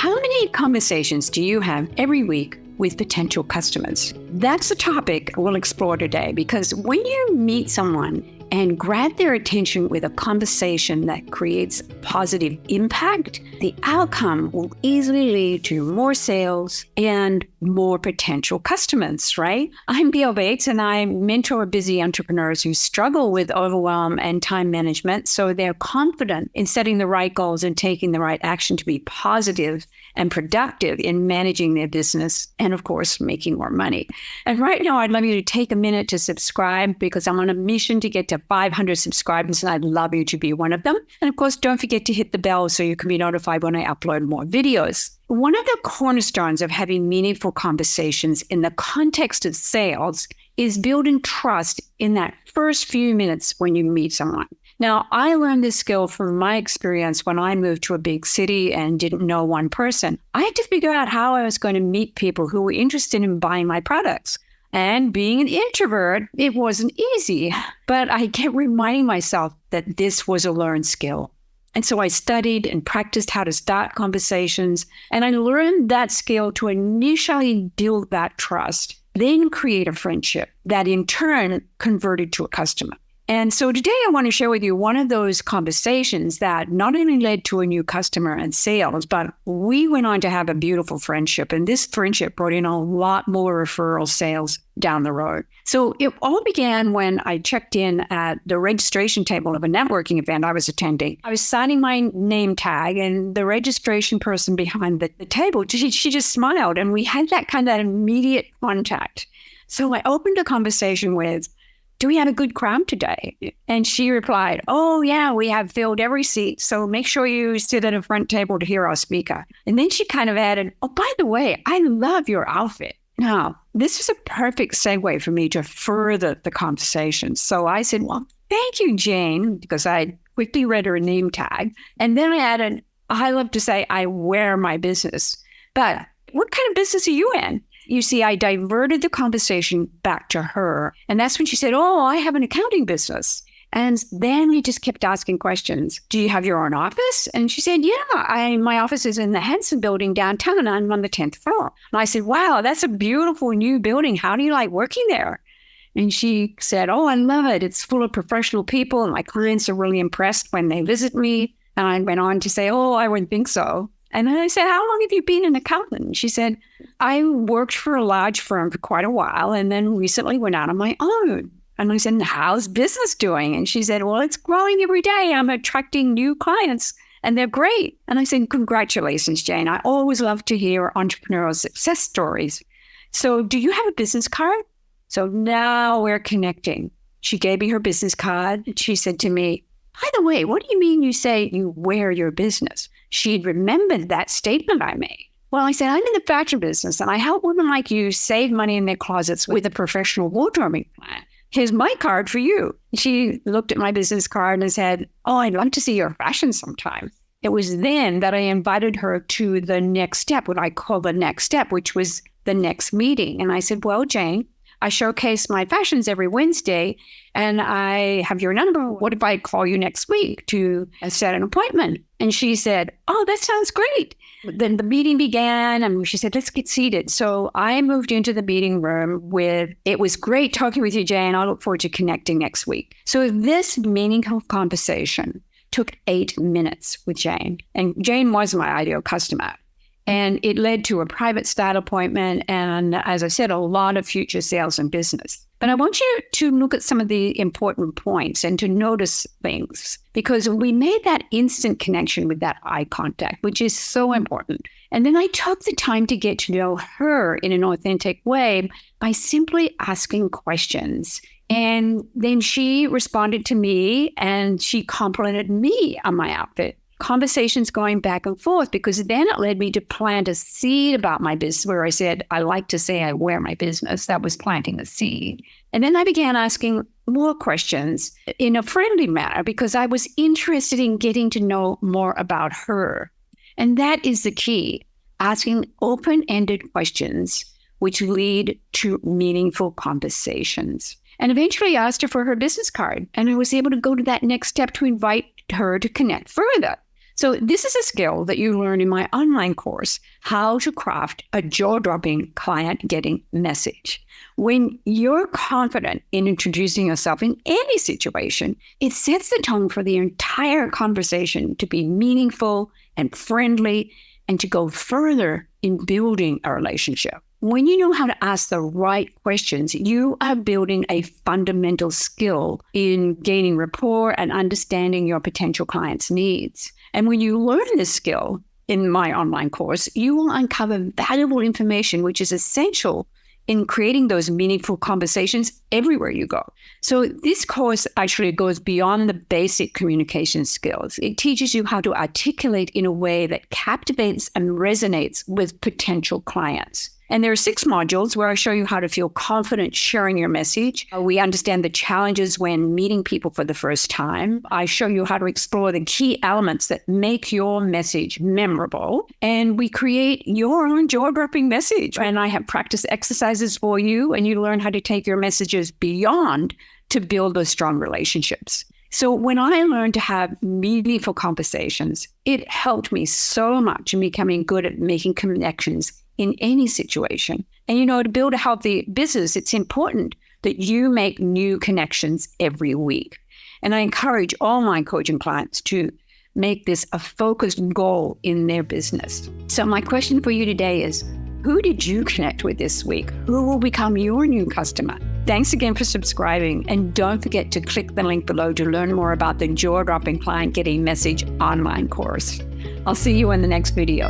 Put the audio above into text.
How many conversations do you have every week with potential customers? That's the topic we'll explore today, because when you meet someone and grab their attention with a conversation that creates positive impact, the outcome will easily lead to more sales and more potential customers, right? I'm Gail Bates, and I mentor busy entrepreneurs who struggle with overwhelm and time management, so they're confident in setting the right goals and taking the right action to be positive and productive in managing their business and, of course, making more money. And right now, I'd love you to take a minute to subscribe, because I'm on a mission to get to 500 subscribers, and I'd love you to be one of them. And of course, don't forget to hit the bell so you can be notified when I upload more videos. One of the cornerstones of having meaningful conversations in the context of sales is building trust in that first few minutes when you meet someone. Now, I learned this skill from my experience when I moved to a big city and didn't know one person. I had to figure out how I was going to meet people who were interested in buying my products. And being an introvert, it wasn't easy, but I kept reminding myself that this was a learned skill. And so I studied and practiced how to start conversations, and I learned that skill to initially build that trust, then create a friendship that in turn converted to a customer. And so today I want to share with you one of those conversations that not only led to a new customer and sales, but we went on to have a beautiful friendship. And this friendship brought in a lot more referral sales down the road. So it all began when I checked in at the registration table of a networking event I was attending. I was signing my name tag, and the registration person behind the table, she just smiled, and we had that immediate contact. So I opened a conversation with, "Do we have a good crowd today?" And she replied, "Oh yeah, we have filled every seat. So make sure you sit at a front table to hear our speaker." And then she added, "Oh, by the way, I love your outfit." Now, this is a perfect segue for me to further the conversation. So I said, "Well, thank you, Jane," because I quickly read her name tag. And then I added, "I love to say I wear my business. But what kind of business are you in?" You see, I diverted the conversation back to her. And that's when she said, "Oh, I have an accounting business." And then we just kept asking questions. "Do you have your own office?" And she said, "Yeah, my office is in the Hanson building downtown, and I'm on the 10th floor." And I said, "Wow, that's a beautiful new building. How do you like working there?" And she said, "Oh, I love it. It's full of professional people, and my clients are really impressed when they visit me." And I went on to say, "Oh, I wouldn't think so." And then I said, "How long have you been an accountant?" And she said, "I worked for a large firm for quite a while, and then recently went out on my own." And I said, "How's business doing?" And she said, "Well, it's growing every day. I'm attracting new clients, and they're great." And I said, "Congratulations, Jane. I always love to hear entrepreneurial success stories. So do you have a business card?" So now we're connecting. She gave me her business card. She said to me, "By the way, what do you mean you say you wear your business?" She'd remembered that statement I made. Well, I said, "I'm in the fashion business, and I help women like you save money in their closets with a professional wardrobing plan. Here's my card for you." She looked at my business card and said, "Oh, I'd love to see your fashion sometime." It was then that I invited her to the next step, what I call the next step, which was the next meeting. And I said, "Well, Jane, I showcase my fashions every Wednesday, and I have your number. What if I call you next week to set an appointment?" And she said, "Oh, that sounds great." Then the meeting began, and she said, "Let's get seated." So I moved into the meeting room with, "It was great talking with you, Jane. I look forward to connecting next week." So this meaningful conversation took 8 minutes with Jane. And Jane was my ideal customer. And it led to a private start appointment and, as I said, a lot of future sales and business. But I want you to look at some of the important points and to notice things, because we made that instant connection with that eye contact, which is so important. And then I took the time to get to know her in an authentic way by simply asking questions. And then she responded to me, and she complimented me on my outfit. Conversations going back and forth, because then it led me to plant a seed about my business, where I said, "I like to say I wear my business." That was planting a seed. And then I began asking more questions in a friendly manner, because I was interested in getting to know more about her. And that is the key, asking open-ended questions which lead to meaningful conversations. And eventually I asked her for her business card, and I was able to go to that next step to invite her to connect further. So this is a skill that you learn in my online course, How to Craft a Jaw-Dropping Client Getting Message. When you're confident in introducing yourself in any situation, it sets the tone for the entire conversation to be meaningful and friendly and to go further in building a relationship. When you know how to ask the right questions, you are building a fundamental skill in gaining rapport and understanding your potential client's needs. And when you learn this skill in my online course, you will uncover valuable information, which is essential in creating those meaningful conversations everywhere you go. So this course actually goes beyond the basic communication skills. It teaches you how to articulate in a way that captivates and resonates with potential clients. And there are 6 modules where I show you how to feel confident sharing your message. We understand the challenges when meeting people for the first time. I show you how to explore the key elements that make your message memorable. And we create your own jaw-dropping message. And I have practice exercises for you, and you learn how to take your messages beyond to build those strong relationships. So when I learned to have meaningful conversations, it helped me so much in becoming good at making connections in any situation. And to build a healthy business, it's important that you make new connections every week. And I encourage all my coaching clients to make this a focused goal in their business. So my question for you today is, who did you connect with this week? Who will become your new customer? Thanks again for subscribing. And don't forget to click the link below to learn more about the Jaw-Dropping Client Getting Message online course. I'll see you in the next video.